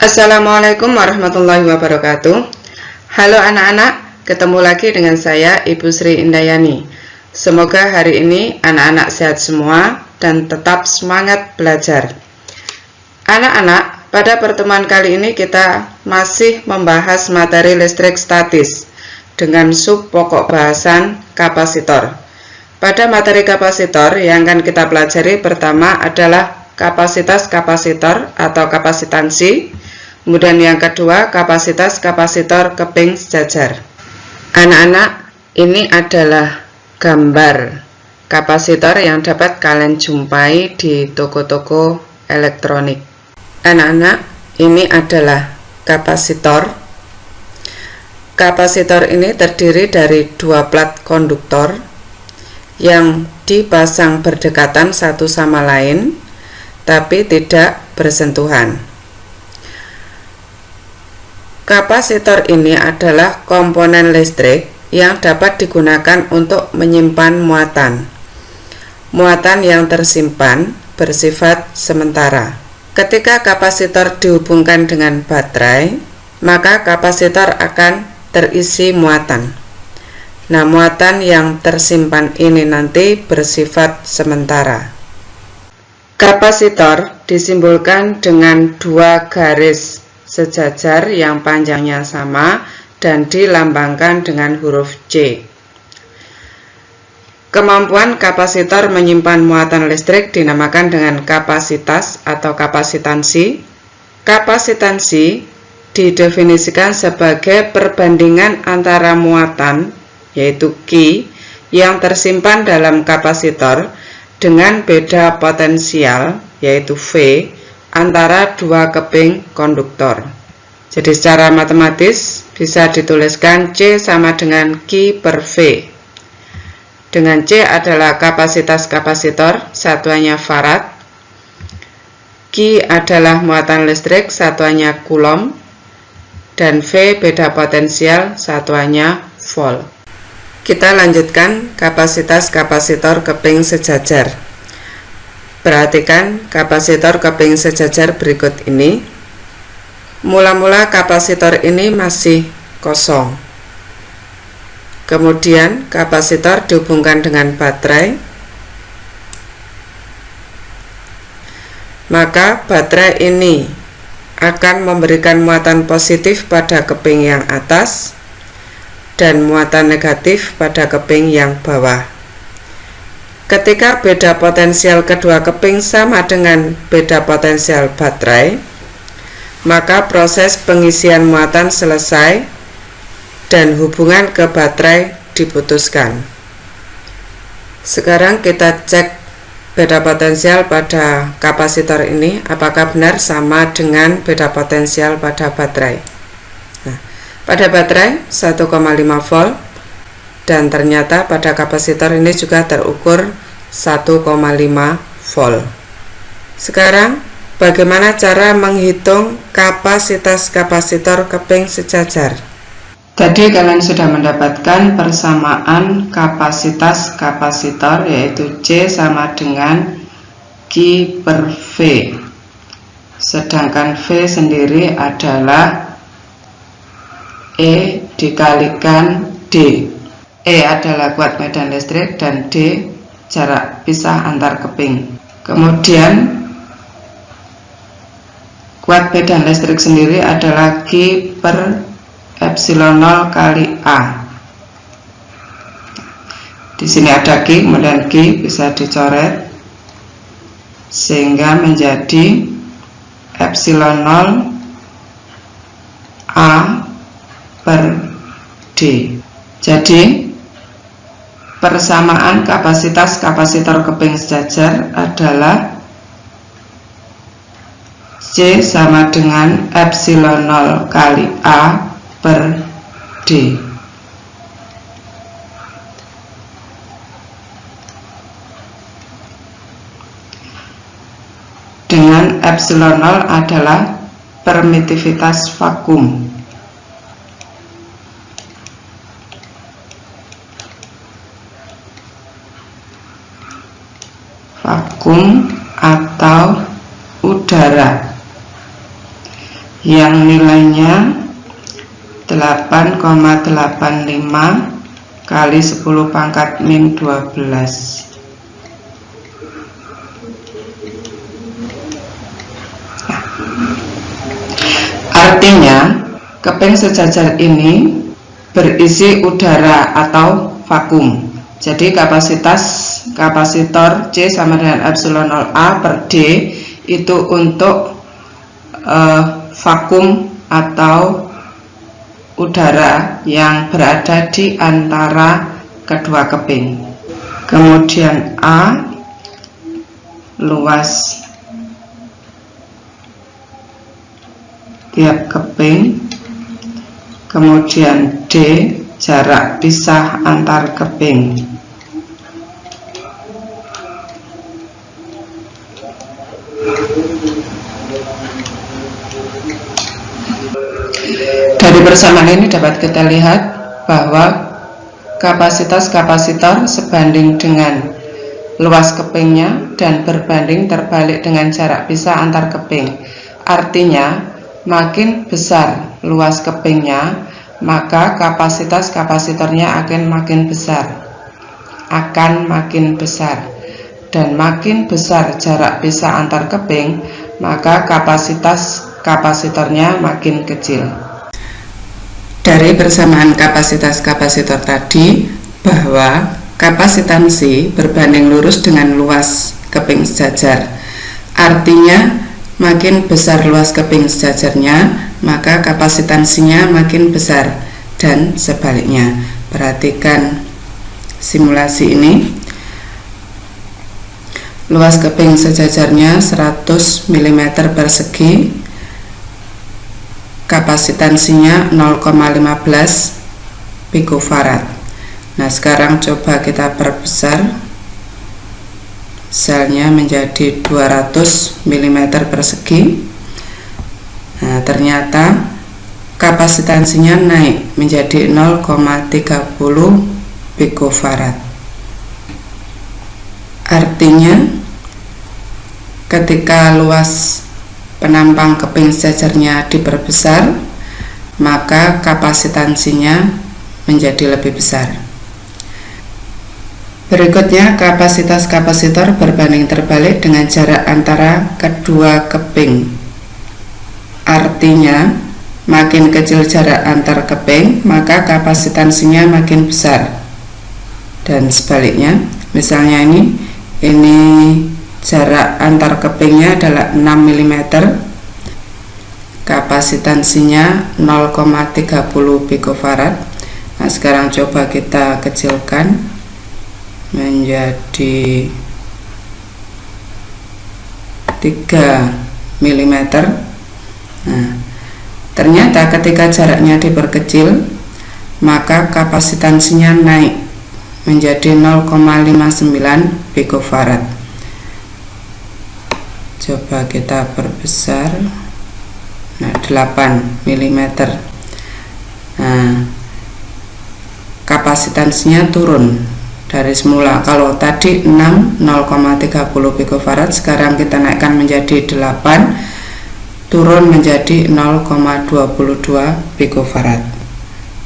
Assalamualaikum warahmatullahi wabarakatuh. Halo anak-anak, ketemu lagi dengan saya Ibu Sri Indayani. Semoga hari ini anak-anak sehat semua dan tetap semangat belajar. Anak-anak, pada pertemuan kali ini kita masih membahas materi listrik statis dengan sub pokok bahasan kapasitor. Pada materi kapasitor yang akan kita pelajari pertama adalah kapasitas kapasitor atau kapasitansi. Kemudian yang kedua, kapasitas kapasitor keping sejajar. Anak-anak, ini adalah gambar kapasitor yang dapat kalian jumpai di toko-toko elektronik. Anak-anak, ini adalah kapasitor. Kapasitor ini terdiri dari dua plat konduktor yang dipasang berdekatan satu sama lain, tapi tidak bersentuhan. Kapasitor ini adalah komponen listrik yang dapat digunakan untuk menyimpan muatan. Muatan yang tersimpan bersifat sementara. Ketika kapasitor dihubungkan dengan baterai, maka kapasitor akan terisi muatan. Nah, muatan yang tersimpan ini nanti bersifat sementara. Kapasitor disimbolkan dengan dua garis sejajar yang panjangnya sama dan dilambangkan dengan huruf C. Kemampuan kapasitor menyimpan muatan listrik dinamakan dengan kapasitas atau kapasitansi. Kapasitansi didefinisikan sebagai perbandingan antara muatan, yaitu Q, yang tersimpan dalam kapasitor dengan beda potensial, yaitu V, antara dua keping konduktor. Jadi secara matematis bisa dituliskan C sama dengan Q per V. Dengan C adalah kapasitas kapasitor, satuannya farad. Q adalah muatan listrik, satuannya coulomb. Dan V beda potensial, satuannya volt. Kita lanjutkan kapasitas kapasitor keping sejajar. Perhatikan kapasitor keping sejajar berikut ini. Mula-mula kapasitor ini masih kosong. Kemudian kapasitor dihubungkan dengan baterai. Maka baterai ini akan memberikan muatan positif pada keping yang atas dan muatan negatif pada keping yang bawah. Ketika beda potensial kedua keping sama dengan beda potensial baterai, maka proses pengisian muatan selesai dan hubungan ke baterai diputuskan. Sekarang kita cek beda potensial pada kapasitor ini, apakah benar sama dengan beda potensial pada baterai. Nah, pada baterai 1,5 volt. Dan ternyata pada kapasitor ini juga terukur 1,5 volt. Sekarang, bagaimana cara menghitung kapasitas kapasitor keping sejajar? Tadi kalian sudah mendapatkan persamaan kapasitas kapasitor, yaitu C sama dengan Q per V. Sedangkan V sendiri adalah E dikalikan D. E adalah kuat medan listrik dan D jarak pisah antar keping. Kemudian kuat medan listrik sendiri adalah Q per epsilon 0 kali A. Di sini ada Q, kemudian Q bisa dicoret sehingga menjadi epsilon 0 A per D. Jadi persamaan kapasitas kapasitor keping sejajar adalah C sama dengan epsilon 0 kali A per D. Dengan epsilon 0 adalah permitivitas vakum. Vakum atau udara. yang nilainya 8,85 kali 10 pangkat min 12. Artinya, keping sejajar ini berisi udara atau vakum. Jadi kapasitor C sama dengan epsilon 0A per D itu untuk vakum atau udara yang berada di antara kedua keping. Kemudian A luas tiap keping, kemudian D jarak pisah antar keping. Dari persamaan ini dapat kita lihat bahwa kapasitas kapasitor sebanding dengan luas kepingnya dan berbanding terbalik dengan jarak pisah antar keping. Artinya, makin besar luas kepingnya, maka kapasitas kapasitornya akan makin besar. Dan makin besar jarak pisah antar keping, maka kapasitas kapasitornya makin kecil. Dari persamaan kapasitas kapasitor tadi, bahwa kapasitansi berbanding lurus dengan luas keping sejajar. Artinya, makin besar luas keping sejajarnya, maka kapasitansinya makin besar, dan sebaliknya. Perhatikan simulasi ini. Luas keping sejajarnya 100 mm persegi, kapasitansinya 0,15 pikofarad. Nah, sekarang coba kita perbesar selnya menjadi 200 mm persegi. Nah, ternyata kapasitansinya naik menjadi 0,30 pikofarad. Artinya, ketika luas penampang keping sejajarnya diperbesar, maka kapasitansinya menjadi lebih besar. Berikutnya, kapasitas kapasitor berbanding terbalik dengan jarak antara kedua keping. Artinya, makin kecil jarak antar keping, maka kapasitansinya makin besar. Dan sebaliknya, misalnya ini jarak antar kepingnya adalah 6 mm, kapasitansinya 0,30 pikofarad. Nah, sekarang coba kita kecilkan menjadi 3 mm. Nah, ternyata ketika jaraknya diperkecil, maka kapasitansinya naik menjadi 0,59 pikofarad. Coba kita perbesar. Nah, 8 mm. Nah, kapasitansinya turun dari semula. Kalau tadi 0,30 pikofarad, sekarang kita naikkan menjadi 8, turun menjadi 0,22 pikofarad.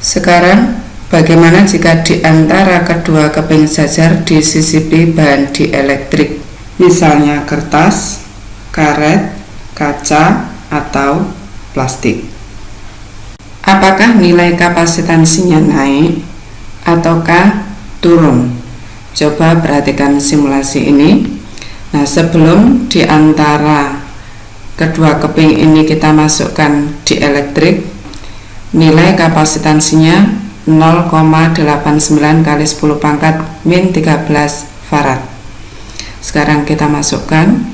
Sekarang, bagaimana jika di antara kedua keping sejajar disisipi bahan dielektrik, misalnya kertas, karet, kaca, atau plastik? Apakah nilai kapasitansinya naik ataukah turun? Coba perhatikan simulasi ini. Nah, sebelum di antara kedua keping ini kita masukkan dielektrik, nilai kapasitansinya 0,89 kali 10 pangkat min 13 farad. Sekarang kita masukkan.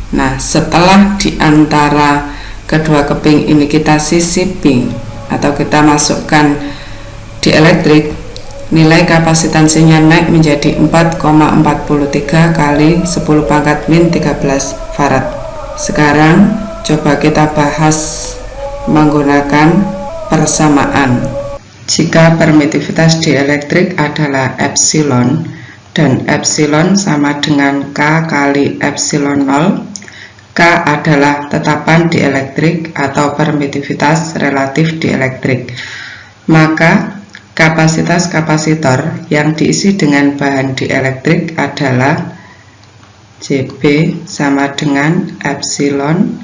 Nah, setelah di antara kedua keping ini kita sisipi atau kita masukkan dielektrik, nilai kapasitansinya naik menjadi 4,43 kali 10 pangkat min 13 farad. Sekarang coba kita bahas menggunakan persamaan. Jika permitivitas dielektrik adalah epsilon dan epsilon sama dengan K kali epsilon 0. K adalah tetapan dielektrik atau permitivitas relatif dielektrik. Maka kapasitas kapasitor yang diisi dengan bahan dielektrik adalah Cb sama dengan epsilon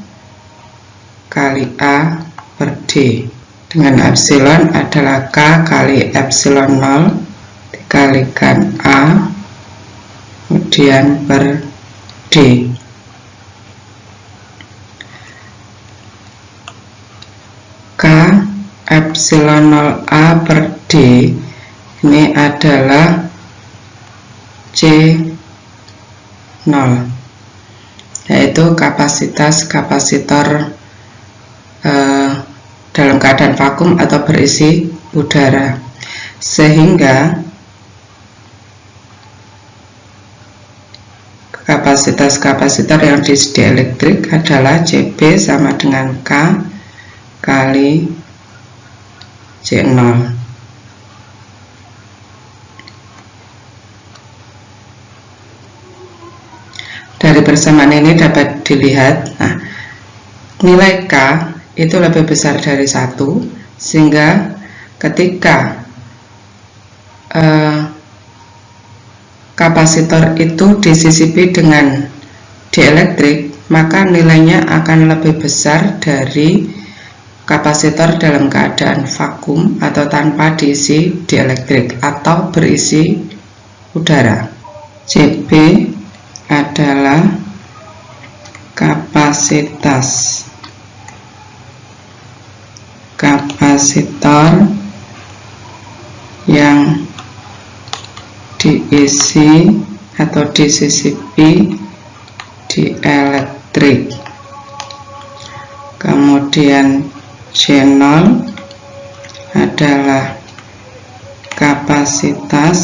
kali A per D, dengan epsilon adalah K kali epsilon 0 dikalikan A kemudian per D. K epsilon 0A per D ini adalah C0, yaitu kapasitas kapasitor dalam keadaan vakum atau berisi udara, sehingga kapasitas kapasitor yang diisi dielektrik adalah Cb sama dengan K kali C0. Dari persamaan ini dapat dilihat, nilai K itu lebih besar dari 1, sehingga ketika kapasitor itu disisipi dengan dielektrik, maka nilainya akan lebih besar dari kapasitor dalam keadaan vakum atau tanpa diisi dielektrik atau berisi udara. Cb adalah kapasitor yang diisi atau disisipi dielektrik. Kemudian C0 adalah kapasitor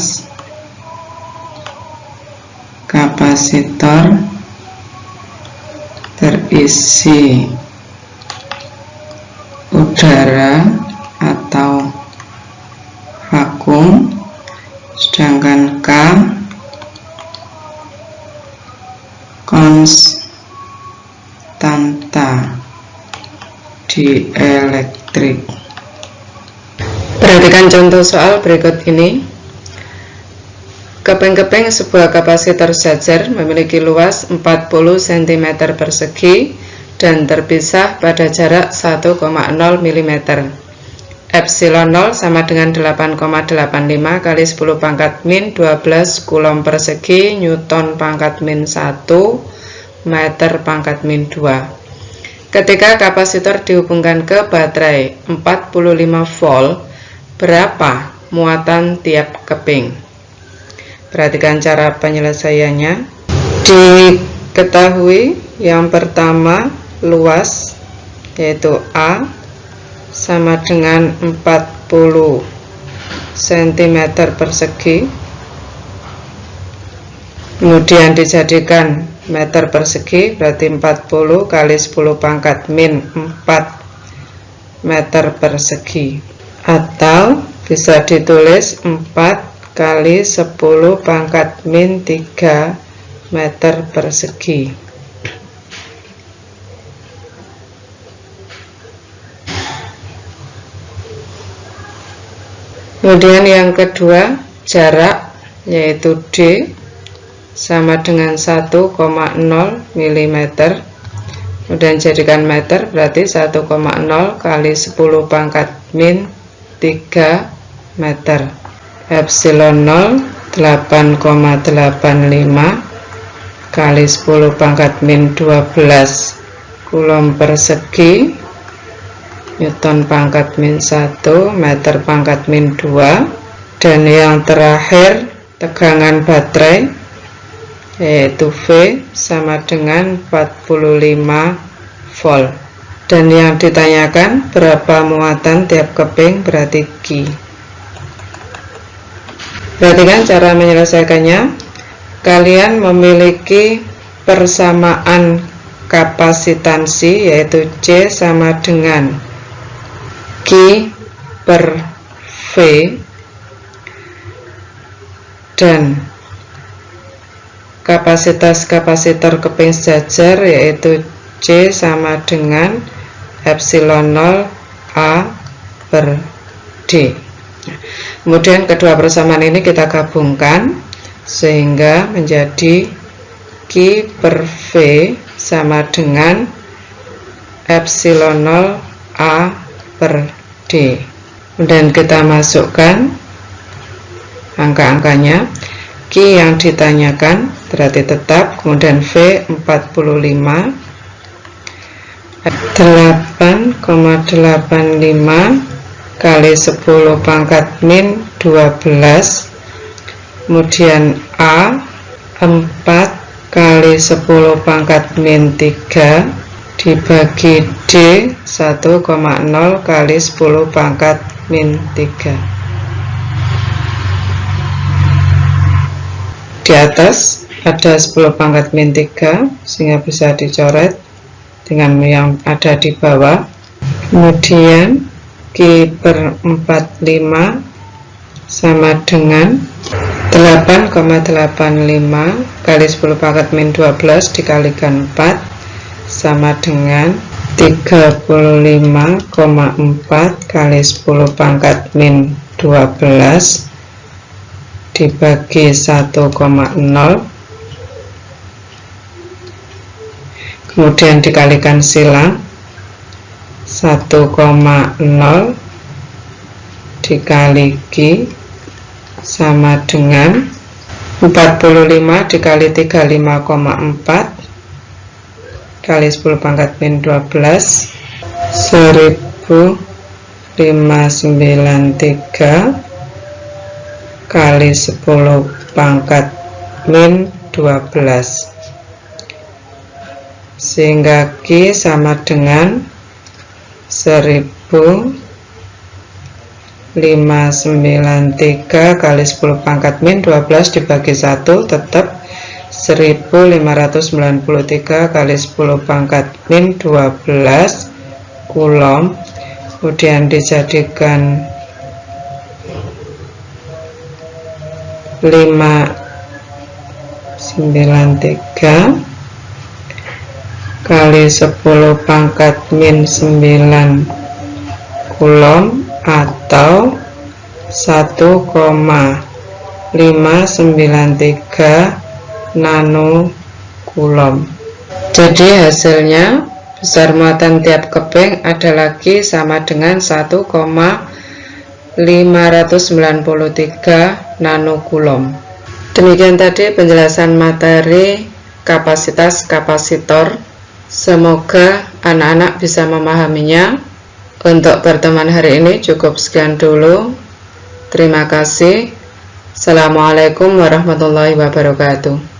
terisi udara atau vakum, sedangkan K konstanta dielektrik. Perhatikan contoh soal berikut ini. Keping-keping sebuah kapasitor Schaerer memiliki luas 40 cm persegi dan terpisah pada jarak 1,0 mm. Epsilon 0 sama dengan 8,85 kali 10 pangkat min 12 coulomb persegi Newton pangkat min 1 meter pangkat min 2. Ketika kapasitor dihubungkan ke baterai 45 volt, berapa muatan tiap keping? Perhatikan cara penyelesaiannya. Diketahui yang pertama luas, yaitu A sama dengan 40 cm persegi, kemudian dijadikan meter persegi, berarti 40 kali 10 pangkat min 4 meter persegi, atau bisa ditulis 4 kali 10 pangkat min 3 meter persegi. Kemudian yang kedua, jarak, yaitu D sama dengan 1,0 mm. Kemudian jadikan meter, berarti 1,0 kali 10 pangkat min 3 meter. Epsilon 0 8,85 kali 10 pangkat min 12 coulomb persegi Newton pangkat min 1 meter pangkat min 2. Dan yang terakhir tegangan baterai, yaitu V sama dengan 45 volt. Dan yang ditanyakan berapa muatan tiap keping, berarti Q. Perhatikan cara menyelesaikannya. Kalian memiliki persamaan kapasitansi, yaitu C sama dengan Q per V, dan kapasitas kapasitor keping sejajar yaitu C sama dengan epsilon 0 A per D. Kemudian kedua persamaan ini kita gabungkan sehingga menjadi Q per V sama dengan epsilon 0 A per D. Kemudian kita masukkan angka-angkanya. Q yang ditanyakan berarti tetap, kemudian V 45, 8,85 kali 10 pangkat min 12, kemudian A 4 kali 10 pangkat min 3 dibagi D 1,0 kali 10 pangkat min 3. Di atas ada 10 pangkat min 3 sehingga bisa dicoret dengan yang ada di bawah. Kemudian Q per 45 sama dengan 8,85 kali 10 pangkat min 12 dikalikan 4 sama dengan 35,4 kali 10 pangkat min 12 dibagi 1,0, kemudian dikalikan silang 1,0 dikali Q sama dengan 45 dikali 35,4 kali 10 pangkat min 12 1593 kali 10 pangkat min 12 sehingga Q sama dengan 1593 kali 10 pangkat min 12 dibagi 1 tetap 1593 kali 10 pangkat min 12 Coulomb, kemudian dijadikan 593 kali 10 pangkat min 9 Coulomb atau 1,593 nano Coulomb. Jadi hasilnya besar muatan tiap keping adalah Q sama dengan 1,593 nano Coulomb. Demikian tadi penjelasan materi kapasitas kapasitor. Semoga anak-anak bisa memahaminya. Untuk pertemuan hari ini cukup sekian dulu. Terima kasih. Assalamualaikum warahmatullahi wabarakatuh.